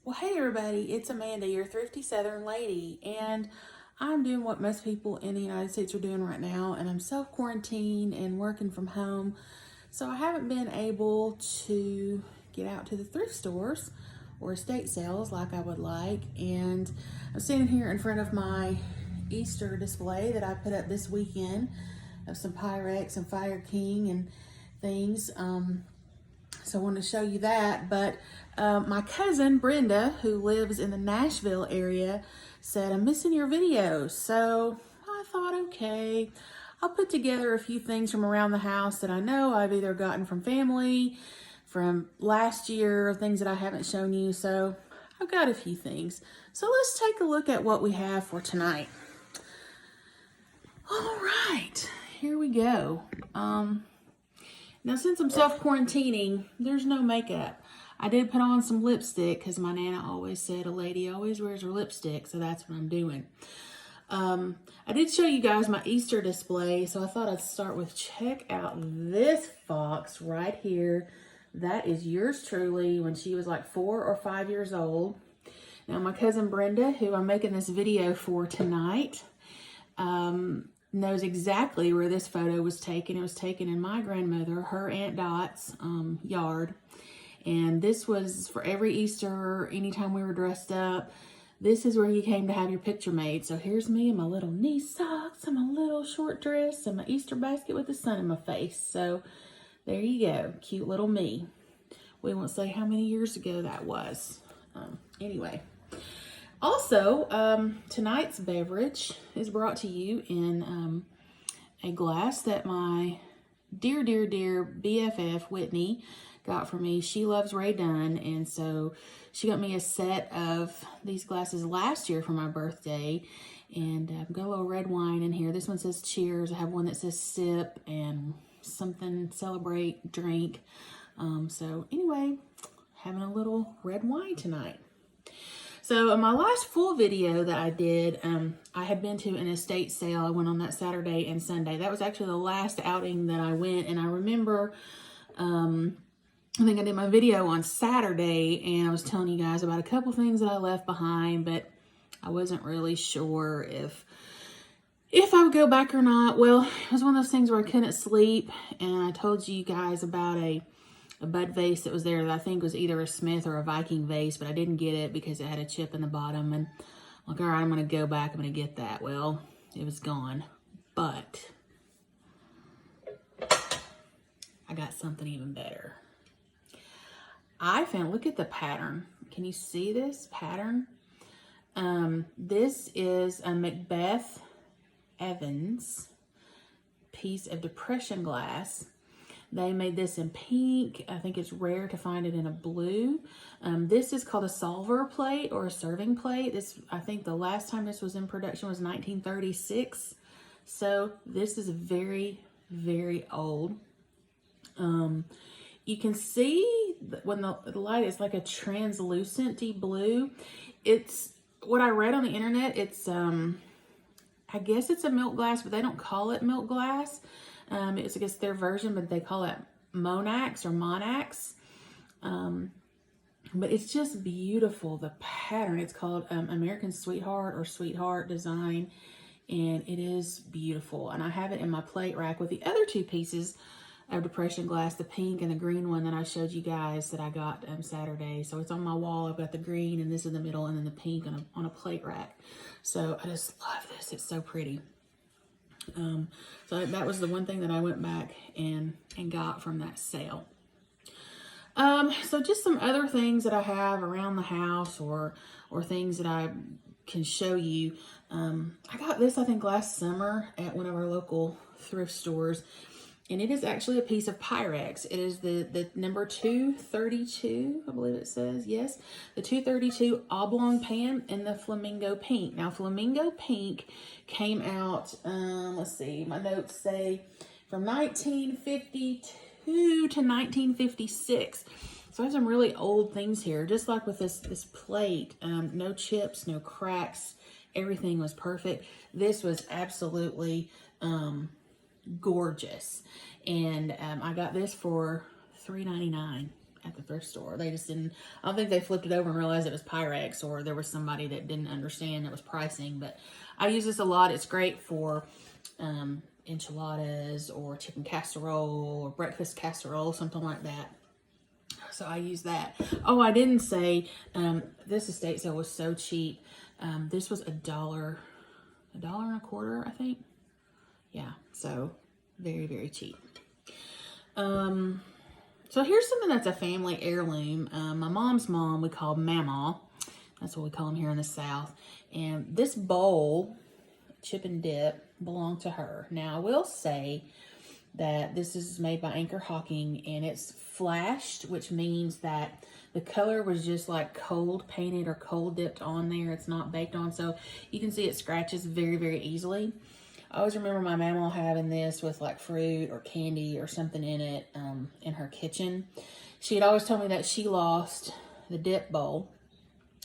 Well, hey everybody, it's Amanda, your thrifty Southern lady, and I'm doing what most people in the United States are doing right now, and I'm self-quarantined and working from home, so I haven't been able to get out to the thrift stores or estate sales like I would like, and I'm standing here in front of my Easter display that I put up this weekend of some Pyrex and Fire King and things. So I want to show you that, but my cousin Brenda, who lives in the Nashville area, said, I'm missing your videos. So I thought, okay, I'll put together a few things from around the house that I know I've either gotten from family, from last year, or things that I haven't shown you. So I've got a few things. So let's take a look at what we have for tonight. All right, here we go. Now, since I'm self-quarantining, there's no makeup. I did put on some lipstick because my Nana always said a lady always wears her lipstick, so that's what I'm doing. I did show you guys my Easter display, so I thought I'd start with check out this fox right here. That is yours truly when she was like 4 or 5 years old. Now, my cousin Brenda, who I'm making this video for tonight, knows exactly where this photo was taken. It was taken in my grandmother, her Aunt Dot's yard. And this was for every Easter, anytime we were dressed up. This is where you came to have your picture made. So here's me in my little knee socks and my little short dress and my Easter basket with the sun in my face. So there you go, cute little me. We won't say how many years ago that was. Anyway. Also, tonight's beverage is brought to you in a glass that my dear BFF, Whitney, got for me. She loves Rae Dunn, and so she got me a set of these glasses last year for my birthday, and I've got a little red wine in here. This one says cheers. I have one that says sip and something celebrate, drink. So anyway, having a little red wine tonight. So in my last full video that I did, I had been to an estate sale. I went on that Saturday and Sunday. That was actually the last outing that I went. And I remember, I think I did my video on Saturday and I was telling you guys about a couple things that I left behind, but I wasn't really sure if I would go back or not. Well, it was one of those things where I couldn't sleep, and I told you guys about a bud vase that was there that I think was either a Smith or a Viking vase, but I didn't get it because it had a chip in the bottom. And I'm like, all right, I'm going to go back. I'm going to get that. Well, it was gone, but I got something even better. I found, look at the pattern. Can you see this pattern? This is a Macbeth Evans piece of depression glass. They made this in pink. I think it's rare to find it in a blue. This is called a salver plate or a serving plate. This, I think the last time this was in production was 1936. So this is very, very old. You can see when the light is like a translucent-y blue. It's what I read on the internet. It's, I guess it's a milk glass, but they don't call it milk glass. It's, I guess, their version, but they call it Monax or Monax. But it's just beautiful, the pattern. It's called American Sweetheart or Sweetheart Design, and it is beautiful. And I have it in my plate rack with the other two pieces of depression glass, the pink and the green one that I showed you guys that I got Saturday. So it's on my wall. I've got the green, and this in the middle, and then the pink on a plate rack. So I just love this. It's so pretty. So that was the one thing that I went back and got from that sale. So just some other things that I have around the house or things that I can show you. I got this, I think, last summer at one of our local thrift stores, and it is actually a piece of Pyrex. It is the number 232, I believe it says, yes, the 232 oblong pan in the flamingo pink. Now, flamingo pink came out, let's see, my notes say from 1952 to 1956. So I have some really old things here, just like with this plate. No chips, no cracks, everything was perfect. This was absolutely gorgeous, and I got this for $3.99 at the thrift store. They just didn't, I don't think they flipped it over and realized it was Pyrex, or there was somebody that didn't understand it was pricing. But I use this a lot. It's great for enchiladas or chicken casserole or breakfast casserole, something like that. So I use that. Oh, I didn't say, this estate sale was so cheap. This was $1.25, I think. Yeah, so very, very cheap. So here's something that's a family heirloom. My mom's mom, we call Mama. That's what we call them here in the South. And this bowl, chip and dip, belonged to her. Now, I will say that this is made by Anchor Hocking, and it's flashed, which means that the color was just like cold painted or cold dipped on there. It's not baked on, so you can see it scratches very, very easily. I always remember my mama having this with like fruit or candy or something in it in her kitchen. She had always told me that she lost the dip bowl.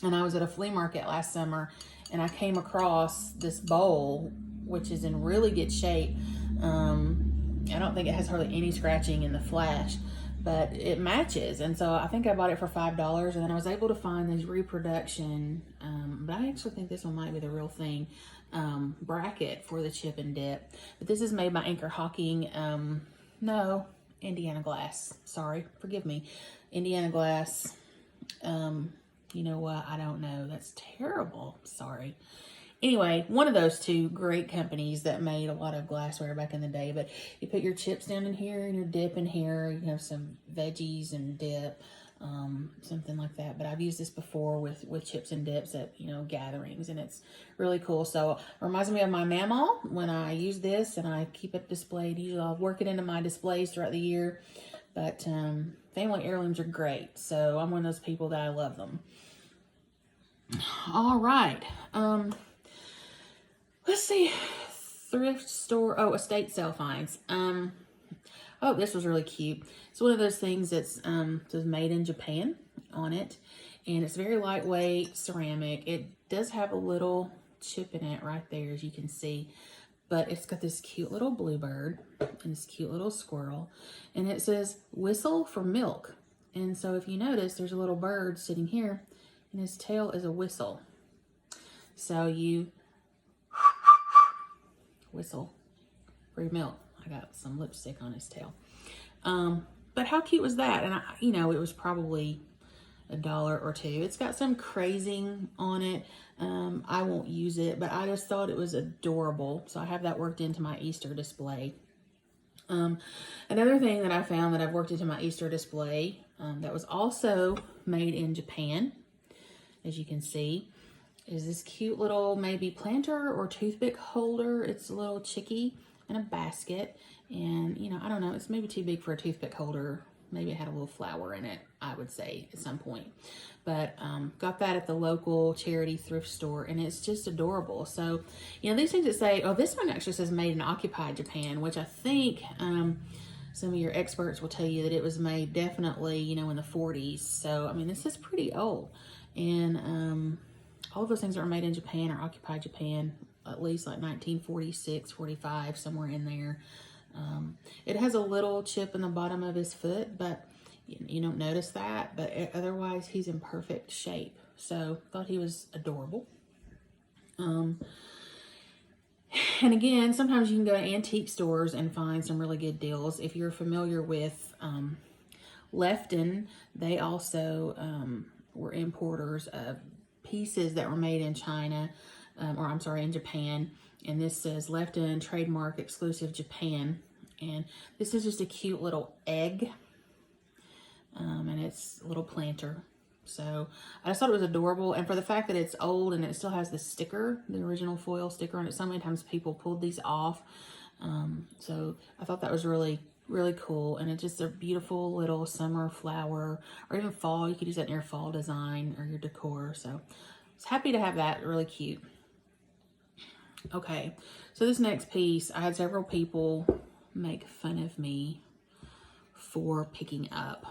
And I was at a flea market last summer and I came across this bowl, which is in really good shape. I don't think it has hardly any scratching in the flash, but it matches. And so I think I bought it for $5, and then I was able to find these reproduction, but I actually think this one might be the real thing, bracket for the chip and dip. But this is made by Anchor Hocking. No, Indiana Glass. Sorry, forgive me. Indiana Glass. You know what? I don't know. That's terrible. Sorry. Anyway, one of those two great companies that made a lot of glassware back in the day. But you put your chips down in here and your dip in here. You have some veggies and dip, something like that. But I've used this before with chips and dips at, gatherings, and it's really cool. So it reminds me of my mama when I use this, and I keep it displayed. Usually I'll work it into my displays throughout the year. But family heirlooms are great. So I'm one of those people that I love them. All right. Let's see, thrift store, estate sale finds. Oh, this was really cute. It's one of those things that's says made in Japan on it, and it's very lightweight ceramic. It does have a little chip in it right there, as you can see, but it's got this cute little bluebird and this cute little squirrel, and it says whistle for milk. And so if you notice, there's a little bird sitting here, and his tail is a whistle. So you whistle for your milk. I got some lipstick on his tail. But how cute was that? And it was probably $1 or $2. It's got some crazing on it. I won't use it, but I just thought it was adorable. So I have that worked into my Easter display. Another thing that I found that I've worked into my Easter display that was also made in Japan, as you can see, is this cute little maybe planter or toothpick holder. It's a little chickie in a basket. And, I don't know, it's maybe too big for a toothpick holder. Maybe it had a little flower in it, I would say, at some point. But got that at the local charity thrift store, and it's just adorable. So, these things that say, this one actually says made in occupied Japan, which I think some of your experts will tell you that it was made definitely, in the 40s. So, this is pretty old. And all of those things that are made in Japan or occupied Japan, at least like 1946, 45, somewhere in there. It has a little chip in the bottom of his foot, but you don't notice that. But otherwise, he's in perfect shape. So thought he was adorable. And again, sometimes you can go to antique stores and find some really good deals. If you're familiar with Lefton, they also were importers of pieces that were made in China, in Japan. And this says Lefton trademark exclusive Japan. And this is just a cute little egg. And it's a little planter. So I just thought it was adorable. And for the fact that it's old and it still has the sticker, the original foil sticker on it, so many times people pulled these off. So I thought that was really, really cool. And it's just a beautiful little summer flower, or even fall. You could use that in your fall design or your decor. So I was happy to have that. Really cute. Okay, so this next piece, I had several people make fun of me for picking up.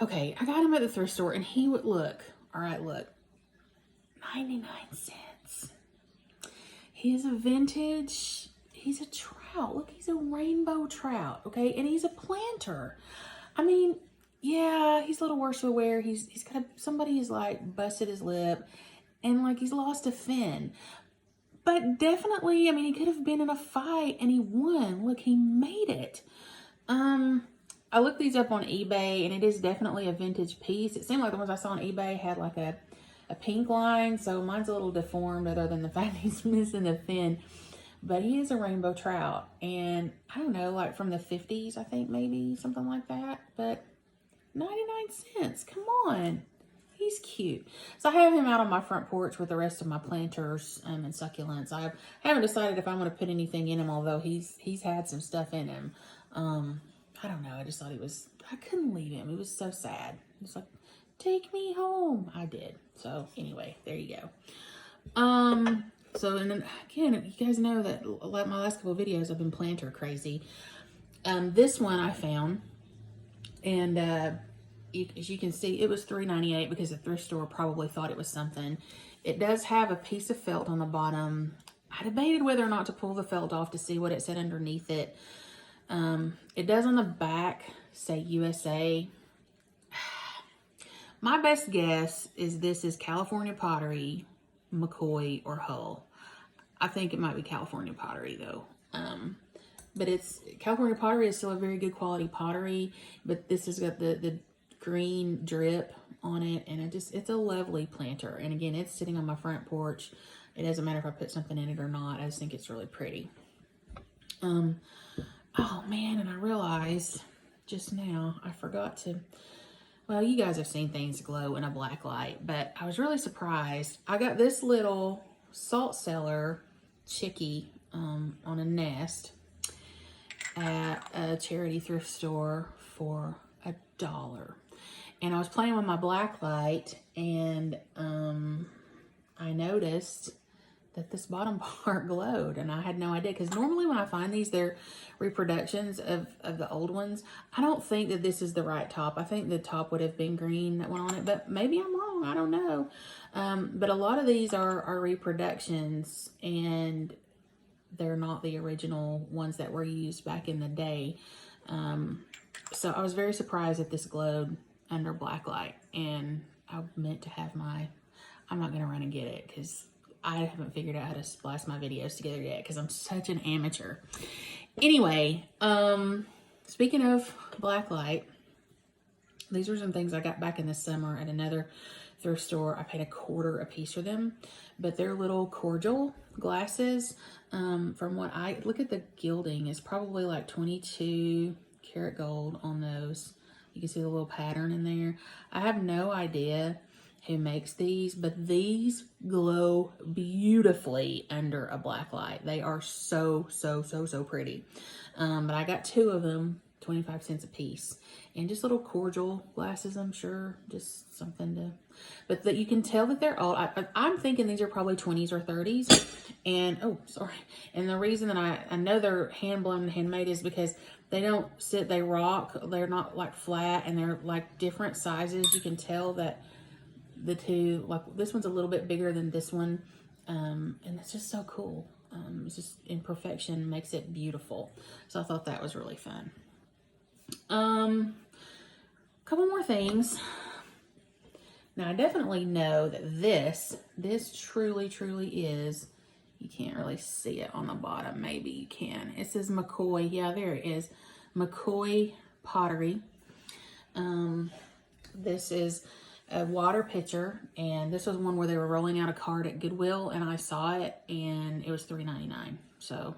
Okay, I got him at the thrift store, and he would look, 99 cents. He is a vintage, he's a trout. Look, he's a rainbow trout, okay? And he's a planter. I mean, yeah, he's a little worse for wear. He's got somebody's like busted his lip and like he's lost a fin. But definitely, I mean, he could have been in a fight and he won. Look, he made it. I looked these up on eBay and it is definitely a vintage piece. It seemed like the ones I saw on eBay had like a pink line, so mine's a little deformed other than the fact he's missing the fin. But he is a rainbow trout, and I don't know, like from the 50s, I think, maybe something like that. But 99 cents, come on, he's cute. So I have him out on my front porch with the rest of my planters and succulents. I haven't decided if I'm going to put anything in him, although he's had some stuff in him. I don't know, I just thought I couldn't leave him. It was so sad. It's like, take me home. I did. So anyway, there you go. So, and then again, you guys know that like my last couple of videos, I've been planter crazy. This one I found, and as you can see, it was $3.98 because the thrift store probably thought it was something. It does have a piece of felt on the bottom. I debated whether or not to pull the felt off to see what it said underneath it. It does on the back say USA. My best guess is this is California Pottery, McCoy, or Hull. I think it might be California Pottery though. But California Pottery is still a very good quality pottery, but this has got the green drip on it, and it's a lovely planter. And again, it's sitting on my front porch. It doesn't matter if I put something in it or not. I just think it's really pretty. Oh man, and I realized just now, I forgot to, well, you guys have seen things glow in a black light, but I was really surprised. I got this little salt cellar chickie on a nest at a charity thrift store for $1. And I was playing with my black light, and I noticed that this bottom part glowed, and I had no idea, because normally when I find these, they're reproductions of the old ones. I don't think that this is the right top. I think the top would have been green that went on it, but maybe I'm wrong. I don't know. But a lot of these are reproductions, and they're not the original ones that were used back in the day. So I was very surprised that this glowed under black light, and I meant to have I'm not gonna run and get it because I haven't figured out how to splice my videos together yet because I'm such an amateur. Anyway, speaking of black light, these were some things I got back in the summer at another thrift store. I paid $1.25 a piece for them, but they're little cordial glasses. From what look at the gilding, it's probably like 22 karat gold on those. You can see the little pattern in there. I have no idea who makes these, but these glow beautifully under a black light. They are so pretty. But I got 2 of them, 25 cents a piece, and just little cordial glasses, I'm sure, just something to, but that you can tell that they're old. I'm thinking these are probably 20s or 30s, and oh, sorry. And the reason that I know they're hand blown and handmade is because they don't sit, they rock. They're not like flat, and they're like different sizes. You can tell that the two, like this one's a little bit bigger than this one, and it's just so cool. It's just imperfection makes it beautiful. So I thought that was really fun. Couple more things. Now I definitely know that this truly is, you can't really see it on the bottom, maybe you can. It says McCoy, yeah, there it is, McCoy Pottery. This is a water pitcher, and this was one where they were rolling out a cart at Goodwill, and I saw it, and it was $3.99. So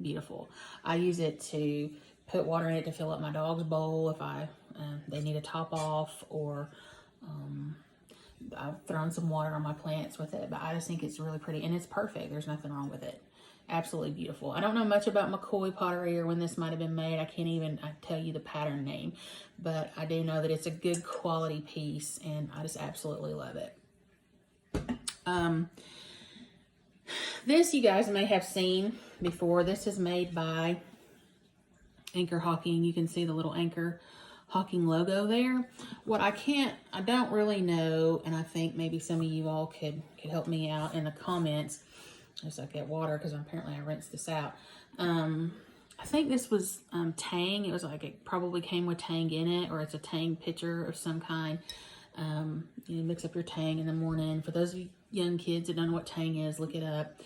beautiful. I use it to put water in it to fill up my dog's bowl if they need a top off, or I've thrown some water on my plants with it. But I just think it's really pretty, and it's perfect. There's nothing wrong with it. Absolutely beautiful. I don't know much about McCoy Pottery or when this might have been made. I can't even tell you the pattern name, but I do know that it's a good quality piece, and I just absolutely love it. This you guys may have seen before. This is made by Anchor Hocking. You can see the little Anchor Hocking logo there. What I don't really know, and I think maybe some of you all could help me out in the comments, Just like that water, because apparently I rinsed this out. I think this was Tang. It was like it probably came with Tang in it, or it's a Tang pitcher of some kind. You mix up your Tang in the morning. For those of you young kids that don't know what Tang is, look it up.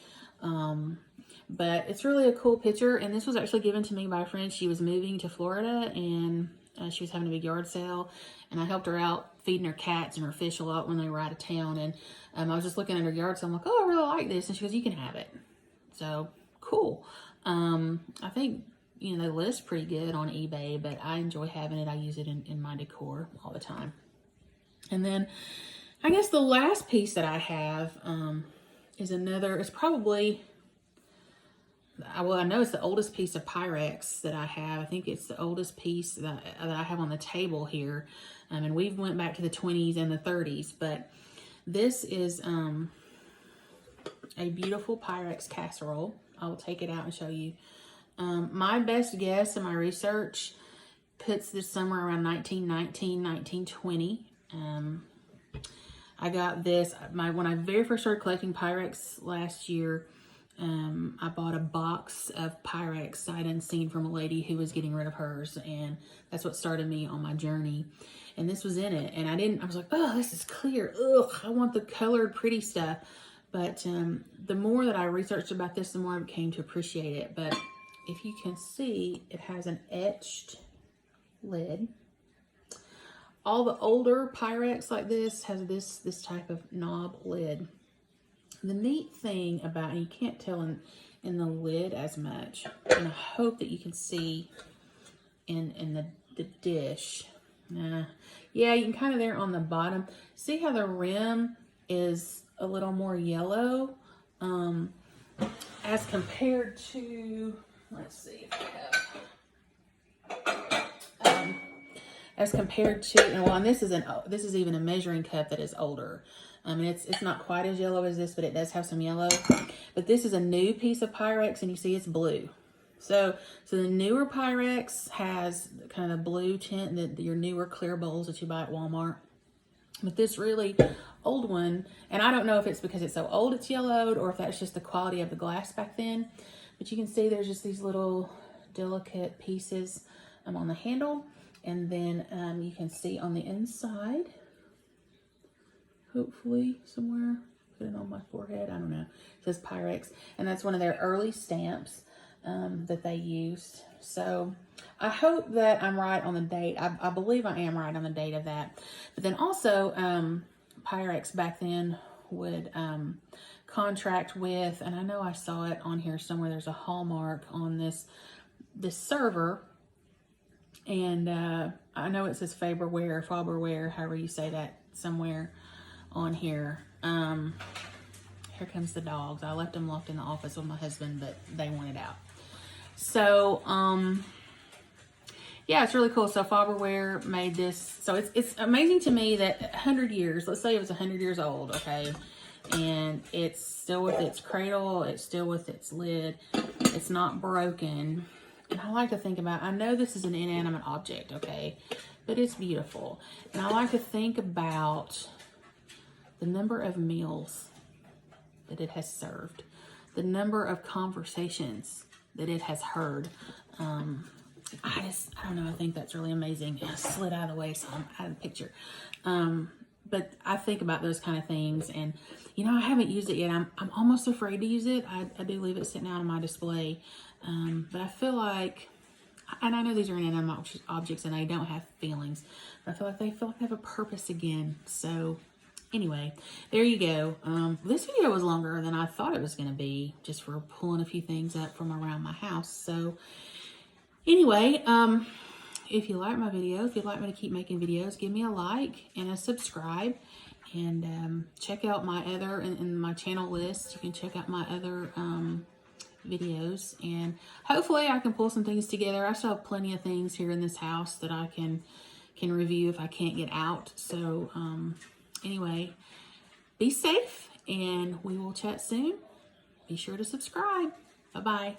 But it's really a cool pitcher, and this was actually given to me by a friend. She was moving to Florida, and she was having a big yard sale, and I helped her out feeding her cats and her fish a lot when they were out of town. And I was just looking at her yard, so I'm like, oh, I really like this. And she goes, you can have it. So cool. I think, you know, they list pretty good on eBay, but I enjoy having it. I use it in my decor all the time. And then I guess the last piece that I have is it's probably, well, I know it's the oldest piece of Pyrex that I have. I think it's the oldest piece that I have on the table here. And we went back to the 20s and the 30s, but this is a beautiful Pyrex casserole. I will take it out and show you. My best guess in my research puts this somewhere around 1919, 1920. I got this, when I very first started collecting Pyrex last year, I bought a box of Pyrex sight unseen from a lady who was getting rid of hers, and that's what started me on my journey. And this was in it, and I was like, oh, this is clear. Ugh, I want the colored pretty stuff. But the more that I researched about this, the more I came to appreciate it. But if you can see, it has an etched lid. All the older Pyrex like this has this type of knob lid. The neat thing about it, you can't tell in the lid as much, and I hope that you can see in the dish. Yeah, you can kind of there on the bottom. See how the rim is a little more yellow as compared to, let's see if I have, as compared to, and this is even a measuring cup that is older. It's not quite as yellow as this, but it does have some yellow. But this is a new piece of Pyrex, and you see it's blue. So the newer Pyrex has kind of the blue tint, your newer clear bowls that you buy at Walmart. But this really old one, and I don't know if it's because it's so old it's yellowed, or if that's just the quality of the glass back then. But you can see there's just these little delicate pieces on the handle. And then you can see on the inside, hopefully somewhere, put it on my forehead, I don't know, it says Pyrex. And that's one of their early stamps that they used. So I hope that I'm right on the date. I believe I am right on the date of that. But then also Pyrex back then would contract with, and I know I saw it on here somewhere, there's a Hallmark on this server. And I know it says Faberware, however you say that, somewhere on here. Here comes the dogs. I left them locked in the office with my husband, but they wanted out. So, yeah, it's really cool. So Faberware made this. So it's amazing to me that 100 years, let's say it was 100 years old, okay? And it's still with its cradle, it's still with its lid, it's not broken. And I like to think about, I know this is an inanimate object, okay, but it's beautiful. And I like to think about the number of meals that it has served, the number of conversations that it has heard. I don't know, I think that's really amazing. I slid out of the way, so I'm out of the picture. But I think about those kind of things, and you know, I haven't used it yet. I'm almost afraid to use it. I do leave it sitting out on my display. But I feel like, and I know these are inanimate objects and they don't have feelings, but I feel like they have a purpose again. So anyway, there you go. This video was longer than I thought it was going to be, just for pulling a few things up from around my house. So anyway, if you like my video, if you'd like me to keep making videos, give me a like and a subscribe, and check out my other, in my channel list, you can check out my other videos, and hopefully I can pull some things together. I still have plenty of things here in this house that I can review if I can't get out. So anyway, be safe, and we will chat soon. Be sure to subscribe. Bye-bye.